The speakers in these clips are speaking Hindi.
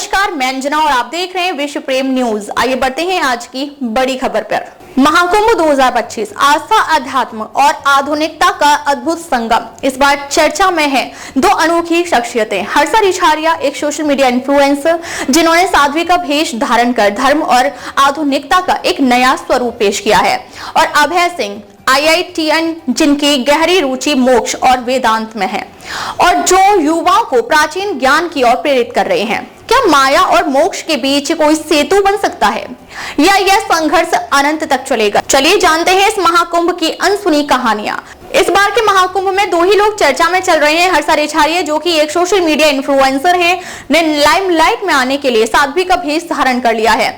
नमस्कार, मैं अंजना और आप देख रहे हैं विश्व प्रेम न्यूज। आइए बढ़ते हैं आज की बड़ी खबर पर। महाकुंभ 2025 आस्था, अध्यात्म और आधुनिकता का अद्भुत संगम इस बार चर्चा में है। दो अनोखी शख्सियतें, हर्षा रिछारिया, एक सोशल मीडिया इन्फ्लुएंसर जिन्होंने साध्वी का भेष धारण कर धर्म और आधुनिकता का एक नया स्वरूप पेश किया है, और अभय सिंह IITN जिनकी गहरी रुचि मोक्ष और वेदांत में है और जो युवाओं को प्राचीन ज्ञान की ओर प्रेरित कर रहे हैं। क्या माया और मोक्ष के बीच कोई सेतु बन सकता है या यह संघर्ष अनंत तक चलेगा? चलिए जानते हैं इस महाकुंभ की अनसुनी कहानियां। इस बार के महाकुंभ में दो ही लोग चर्चा में चल रहे हैं। हर्षा रिछारिया, जो कि एक सोशल मीडिया इन्फ्लुएंसर हैं, ने लाइमलाइट में आने के लिए साध्वी का भेष धारण कर लिया है।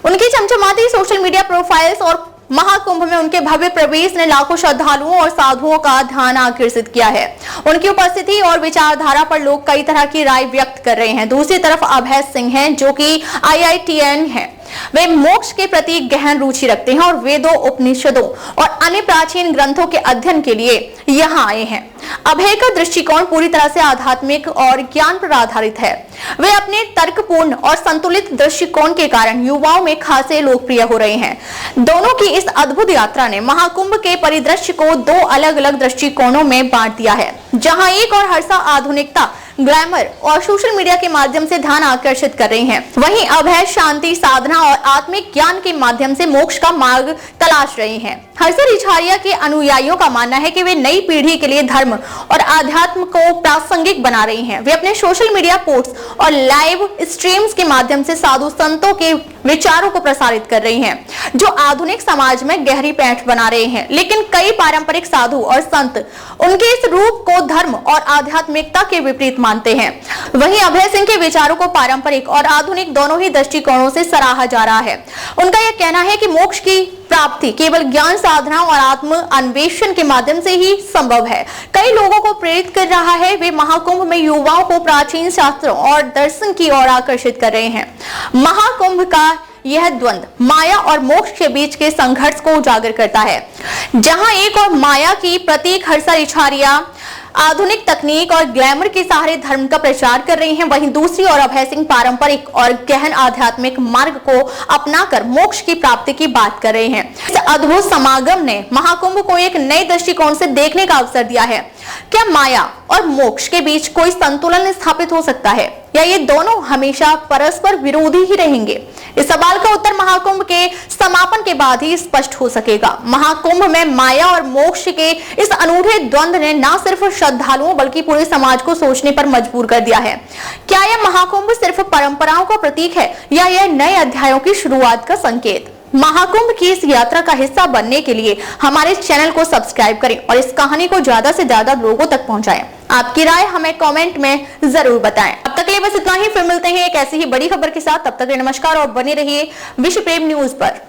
उनकी चमचमाती सोशल मीडिया प्रोफाइल्स और महाकुंभ में उनके भव्य प्रवेश ने लाखों श्रद्धालुओं और साधुओं का ध्यान आकर्षित किया है। उनकी उपस्थिति और विचारधारा पर लोग कई तरह की राय व्यक्त कर रहे हैं। दूसरी तरफ अभय सिंह हैं, जो कि IITN है। वे मोक्ष के प्रति गहन रुचि रखते हैं और वेदों, उपनिषदों और अन्य प्राचीन ग्रंथों के अध्ययन के लिए यहाँ आए हैं। अभय का दृष्टिकोण पूरी तरह से आध्यात्मिक और ज्ञान पर आधारित है। वे अपने तर्कपूर्ण और संतुलित दृष्टिकोण के कारण युवाओं में खासे लोकप्रिय हो रहे हैं। दोनों की इस अद्भुत यात्रा ने महाकुंभ के परिदृश्य को दो अलग अलग दृष्टिकोणों में बांट दिया है, जहां एक और हर्षा आधुनिकता, ग्लैमर और सोशल मीडिया के माध्यम से ध्यान आकर्षित कर रही हैं। वहीं अभय शांति, साधना और आत्मिक ज्ञान के माध्यम से मोक्ष का मार्ग तलाश रहे हैं। हर्षा रिछारिया के अनुयायियों का मानना है कि वे नई पीढ़ी के लिए धर्म और आध्यात्म को प्रासंगिक बना रही हैं। वे अपने सोशल मीडिया पोस्ट और लाइव स्ट्रीम्स के माध्यम से साधु संतों के विचारों को प्रसारित कर रही हैं, जो आधुनिक समाज में गहरी पैठ बना रहे हैं। लेकिन कई पारंपरिक साधु और संत उनके इस रूप को धर्म और आध्यात्मिकता के विपरीत मानते हैं। वहीं अभय सिंह के विचारों को पारंपरिक और आधुनिक दोनों ही दृष्टिकोणों से सराहा जा रहा है। उनका यह कहना है कि मोक्ष की प्राप्ति केवल ज्ञान, साधना और आत्म अन्वेषण के माध्यम से ही संभव है। कई लोगों को प्रेरित कर रहा है। वे महाकुंभ में युवाओं को प्राचीन शास्त्रों और दर्शन की ओर आकर्षित कर रहे हैं। महाकुंभ का यह द्वंद्व माया और मोक्ष के बीच के संघर्ष को उजागर करता है, जहां एक और माया की प्रतीक हर्षा रिछारिया आधुनिक तकनीक और ग्लैमर के सहारे धर्म का प्रचार कर रही हैं। वहीं दूसरी ओर अभय सिंह पारंपरिक और गहन आध्यात्मिक मार्ग को अपनाकर मोक्ष की प्राप्ति की बात कर रहे हैं। इस अद्भुत समागम ने महाकुंभ को एक नए दृष्टिकोण से देखने का अवसर दिया है। क्या माया और मोक्ष के बीच कोई संतुलन स्थापित हो सकता है या ये दोनों हमेशा परस्पर विरोधी ही रहेंगे? इस सवाल का उत्तर महाकुंभ के समापन के बाद ही स्पष्ट हो सकेगा। महाकुंभ में माया और मोक्ष के इस अनूठे द्वंद्व ने न सिर्फ श्रद्धालुओं बल्कि पूरे समाज को सोचने पर मजबूर कर दिया है। क्या यह महाकुंभ सिर्फ परंपराओं का प्रतीक है या यह नए अध्यायों की शुरुआत का संकेत? महाकुंभ की इस यात्रा का हिस्सा बनने के लिए हमारे चैनल को सब्सक्राइब करें और इस कहानी को ज्यादा से ज्यादा लोगों तक पहुंचाएं। आपकी राय हमें कमेंट में जरूर बताएं। अब तक के लिए बस इतना ही। फिर मिलते हैं एक ऐसी ही बड़ी खबर के साथ। तब तक के लिए नमस्कार और बने रहिए विश्व प्रेम न्यूज पर।